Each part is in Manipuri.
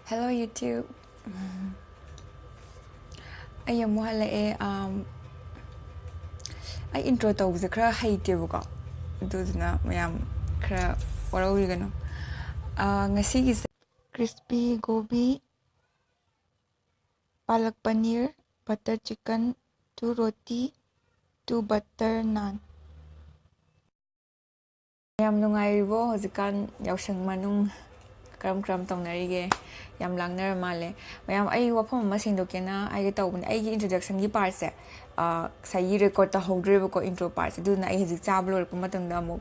Hello YouTube. I am halae I intro tawse khara haitebako aduna mayam khara warawigano ngasi gi crispy gobi, palak paneer, butter chicken, 2 roti, 2 butter naan. Yam nungairibo hojikan yausang manung kram tongnarige yam langnar male mayam ai wafam ma singdokena ai tawbun ai gi introduction gi part se sai record ta hodreba ko intro part se duna ai hiji chablo ko matang da mu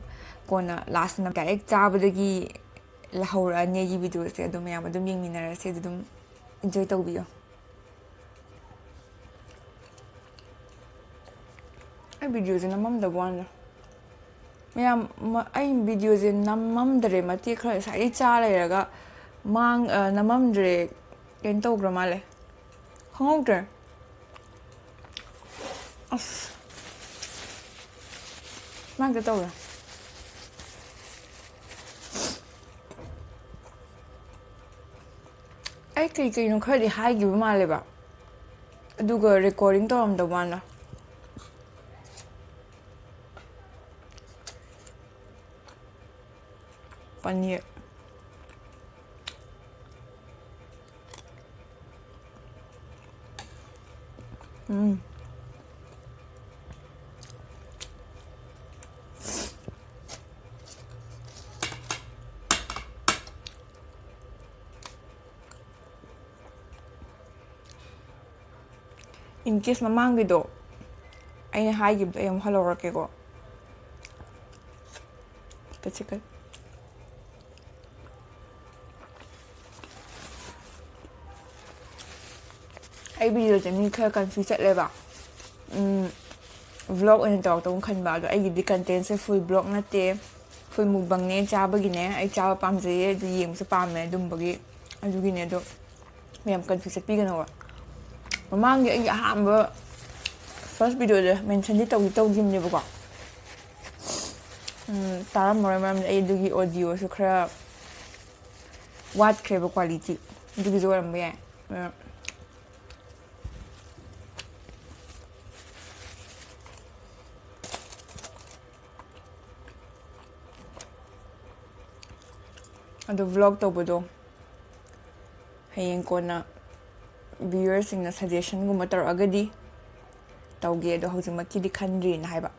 kona last na direct chabadagi lahora ne gi video se adum mayam adum yingminara se adum enjoy tawbiyo ai video se namam da one mayam ai video je namam dare mati khra sai cha lairaga mang namam dre ken tawgra male hongdre as mang ga tawra ai kai no khari hai gi male ba aduga recording tawam da wana paneer in case mamang gido ay hai gi ay am halo rake ko chicken ai video je mi khar confuse le ba vlog on talk tong khan ba do ai gi content se full vlog na te full mukbang ne cha ba gi ne ai cha pam je du yem se pam me dum ba gi adu gi ne do mem confuse pi ga no mamang gi ai ham ba first video de mention di taw gim ne ba ko taram more mam ai du gi audio su khra wat khre ba quality du gi zo ram ba ya ado vlog tawbado hayeng kona viewers sing na suggestion guma tar agadi tawge do hojing makki di khandri na haiba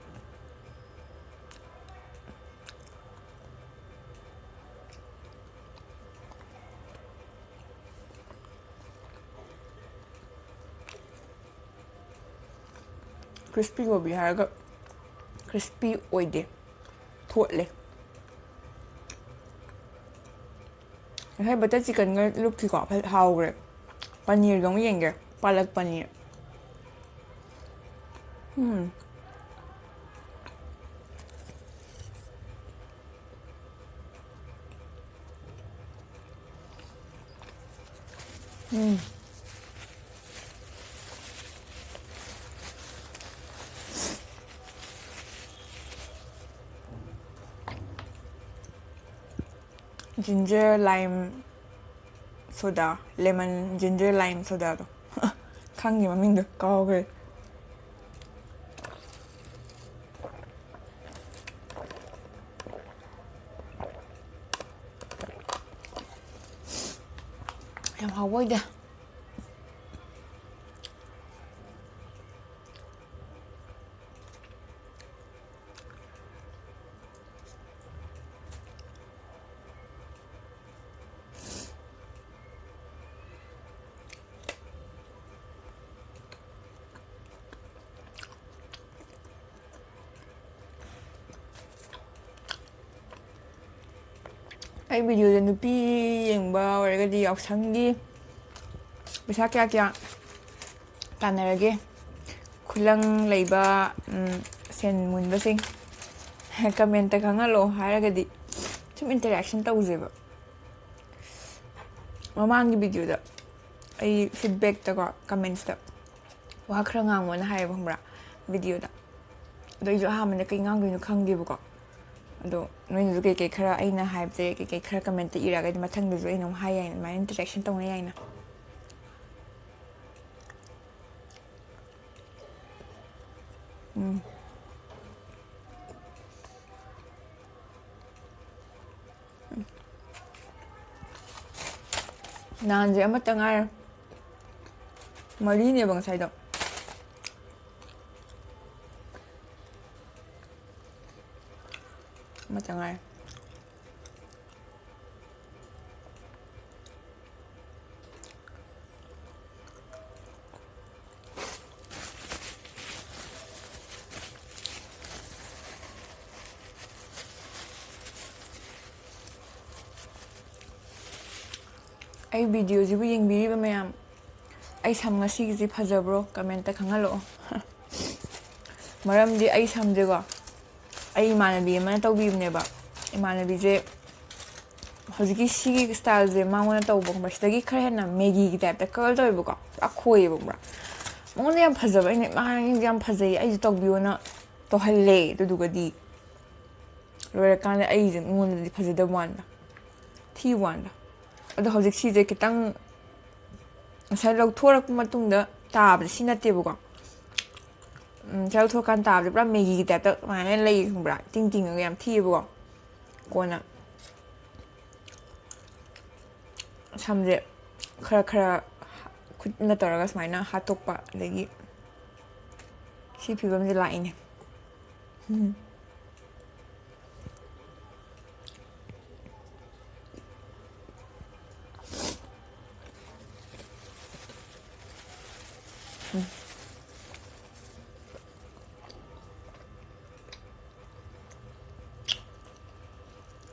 crispy gobi haraga crispy oide thotle hai butter chicken ga look thi ko hao gre paneer gong yeng ge palak paneer ginger lime soda lemon ginger lime soda do khang gi maming do kaw gre yam hawai da ai video de nupi yengba warga di yausanggi bisa kya tanarage khulang leiba sen mun basing comment ta khangalo haraga di sum interaction tawjeba mamangi video da ai feedback ta ko comments da wa khra ngang wona hai bhamra video da do jo ha man kai ngang gi no khangge ba ko ꯑꯗꯣ ꯅꯣꯏꯅꯁꯨ ꯀꯩꯀꯩ ꯈꯔ ꯑꯩꯅ ꯍꯥꯏꯕꯁꯦ ꯀꯩꯀꯩ ꯈꯔ ꯀꯃꯦꯟꯇ ꯏꯔꯒꯗꯤ ꯃꯊꯪꯗꯁꯨ ꯑꯩꯅ ꯑꯃꯨꯛ ꯍꯥꯏ ꯌꯥꯏꯅ ꯑꯗꯨꯃꯥꯏꯅ ꯏꯟꯇꯔꯦꯛꯁꯟ ꯇꯧꯅ ꯌꯥꯏꯅ ꯅꯍꯥꯟꯁꯦ ꯑꯃꯠꯇ ꯉꯥꯏꯔꯦ ꯃꯔꯤꯅꯦꯕ ꯉꯁꯥꯏꯗꯣ ꯑꯃꯠꯇ ꯉꯥꯏꯔꯦ ꯑꯩ ꯚꯤꯗꯤꯑꯣꯁꯤꯕꯨ ꯌꯦꯡꯕꯤꯔꯤꯕ ꯃꯌꯥꯝ ꯑꯩ ꯁꯝ ꯉꯁꯤꯒꯤꯁꯤ ꯐꯖꯕ꯭ꯔꯣ ꯀꯃꯦꯟꯇ ꯈꯪꯍꯜꯂꯛꯑꯣ ꯃꯔꯝꯗꯤ ꯑꯩ ꯁꯝꯁꯦꯀꯣ ꯑꯩ ꯏꯃꯥꯟꯅꯕꯤ ꯑꯃꯅ ꯇꯧꯕꯤꯕꯅꯦꯕ ꯏꯃꯥꯟꯅꯕꯤꯁꯦ ꯍꯧꯖꯤꯛꯀꯤ ꯁꯤꯒꯤ ꯁ꯭ꯇꯥꯏꯜꯁꯦ ꯃꯉꯣꯟꯗ ꯇꯧꯕ ꯈꯪꯕ꯭ꯔꯥ ꯁꯤꯗꯒꯤ ꯈꯔ ꯍꯦꯟꯅ ꯃꯦꯒꯤꯒꯤ ꯇꯥꯏꯞꯇ ꯀꯔꯜ ꯇꯧꯋꯦꯕꯀꯣ ꯄꯨꯔꯥ ꯈꯣꯏꯌꯦꯕ ꯈꯪꯕ꯭ꯔꯥ ꯃꯉꯣꯟꯗ ꯌꯥꯝ ꯐꯖꯕ ꯑꯩꯅ ꯃꯥꯁꯦ ꯌꯥꯝ ꯐꯖꯩ ꯑꯩꯁꯨ ꯇꯧꯕꯤꯌꯣꯅ ꯇꯧꯍꯜꯂꯦ ꯑꯗꯨꯗꯨꯒꯗꯤ ꯂꯣꯏꯔꯀꯥꯟꯗ ꯑꯩꯁꯦ ꯃꯉꯣꯟꯗꯗꯤ ꯐꯖꯗꯕ ꯋꯥꯟꯗ ꯊꯤꯕ ꯋꯥꯟꯗ ꯑꯗꯣ ꯍꯧꯖꯤꯛ ꯁꯤꯁꯦ ꯈꯤꯇꯪ ꯉꯁꯥꯏ ꯂꯧꯊꯣꯔꯛꯄ ꯃꯇꯨꯡꯗ ꯇꯥꯕꯁꯦ ꯁꯤ ꯅꯠꯇꯦꯕꯀꯣ ꯉꯁꯥꯏ ꯂꯧꯊꯣꯔꯀꯥꯟꯗ ꯇꯥꯕꯁꯦ ꯄꯨꯔꯥ ꯃꯦꯒꯤꯒꯤ ꯇꯥꯏꯞꯇ ꯑꯗꯨꯃꯥꯏꯅ ꯂꯩ ꯈꯪꯕ꯭ꯔꯥ ꯇꯤꯡ ꯇꯤꯡꯉꯒ ꯌꯥꯝ ꯊꯤꯑꯕꯀꯣ ꯀꯣꯟꯅ ꯁꯝꯁꯦ ꯈꯔ ꯈꯔ ꯈꯨꯠꯅ ꯇꯧꯔꯒ ꯁꯨꯃꯥꯏꯅ ꯍꯥꯠꯇꯣꯛꯄ ꯑꯗꯒꯤ ꯁꯤ ꯐꯤꯕꯝꯁꯦ ꯂꯥꯛꯏꯅꯦ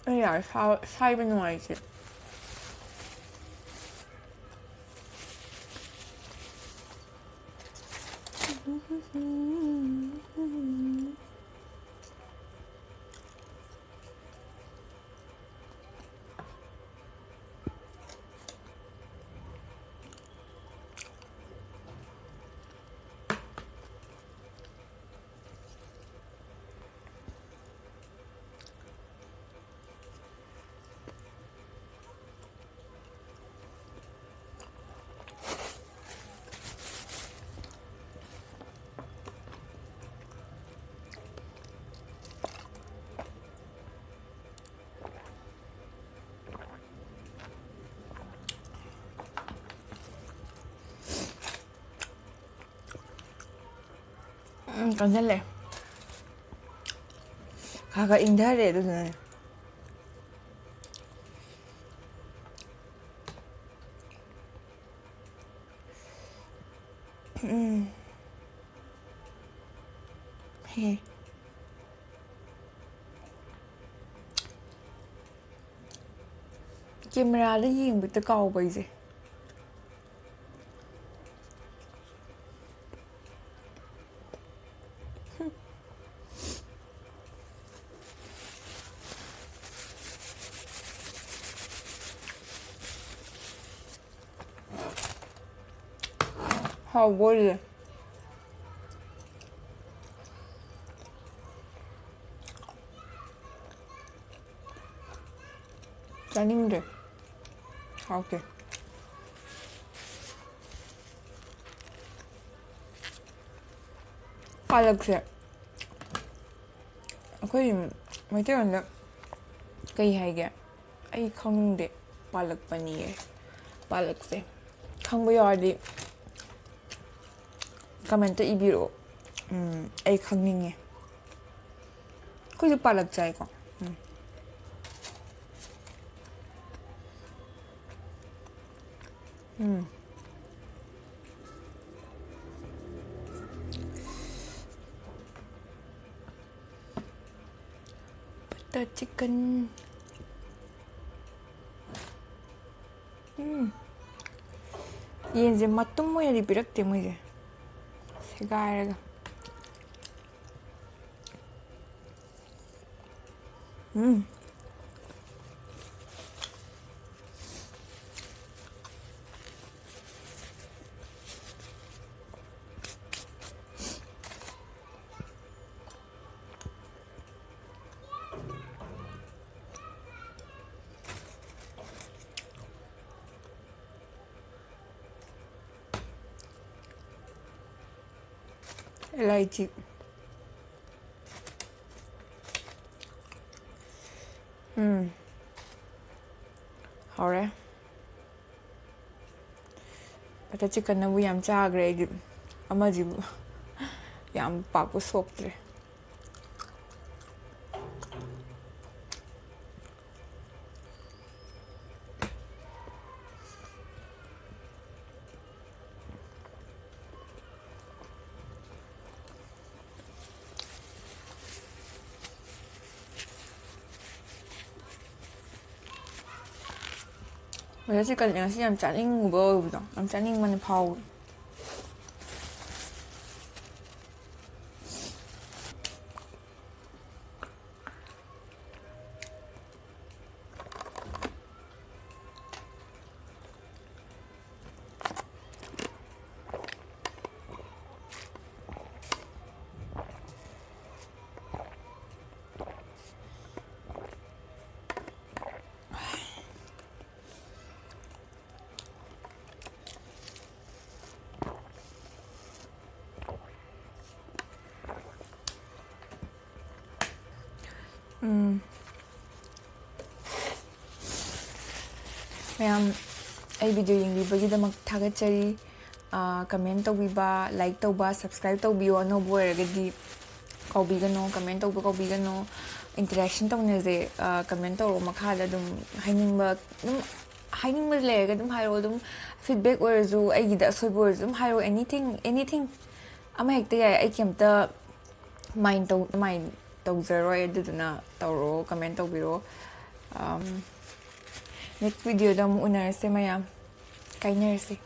ꯑꯩ ꯌꯥꯔꯦ ꯁꯥꯏꯕ ꯅꯨꯡꯉꯥꯏꯇꯦ ꯀꯟꯁꯤꯜꯂꯦ ꯈꯔ ꯈꯔ ꯏꯪꯊꯔꯦ ꯑꯗꯨꯗꯨꯅꯅꯦ ꯍꯦ ꯀꯦꯃꯦꯔꯥꯗ ꯌꯦꯡꯕꯗ ꯀꯥꯎꯕ ꯑꯩꯁꯦ ꯍꯥꯎꯕ ꯑꯣꯏꯔꯦ ꯆꯥꯅꯤꯡꯗ꯭ꯔꯦ ꯍꯥꯎꯇꯦ ꯄꯥꯂꯛꯁꯦ ꯑꯩꯈꯣꯏ ꯃꯩꯇꯩꯂꯣꯟꯗ ꯀꯩ ꯍꯥꯏꯒꯦ ꯑꯩ ꯈꯪꯅꯤꯡꯗꯦ ꯄꯥꯜꯂꯛꯄꯅꯤꯌꯦ ꯄꯥꯜꯂꯛꯁꯦ ꯈꯪꯕ ꯌꯥꯎꯔꯗꯤ ꯀꯃꯦꯟꯇ ꯏꯕꯤꯔꯛꯑꯣ ꯑꯩ ꯈꯪꯅꯤꯡꯉꯦ ꯑꯩꯈꯣꯏꯁꯨ ꯄꯥꯜꯂꯛ ꯆꯥꯏꯀꯣ ꯕꯇꯔ ꯆꯤꯀꯟ ꯌꯦꯟꯁꯦ ꯃꯇꯨꯝ ꯑꯣꯏꯅꯗꯤ ꯄꯤꯔꯛꯇꯦ ꯃꯣꯏꯁꯦ ꯁꯦꯒꯥꯏꯔꯒ Elaichi. Hore. But chicken na we am chagre. Amajibu. Yam papu soptre. But chicken na siya am chaning ubo ubo. Am chaning man pau. Ma'am, I video yung bagay magtagachari, comment tawbiba, like tawba, subscribe tawbiyo, ano boy, gadi kaubigan no, comment tawba kaubigan no, interaction taw naze, comment taw makhala dum hiding ba lega dum hayo dum feedback or zo ay gida so boy dum hayo anything ama hekta ya ay kimta mind taw zero ay duduna tawro comment tawbiro next video dam unar se maya kay nurse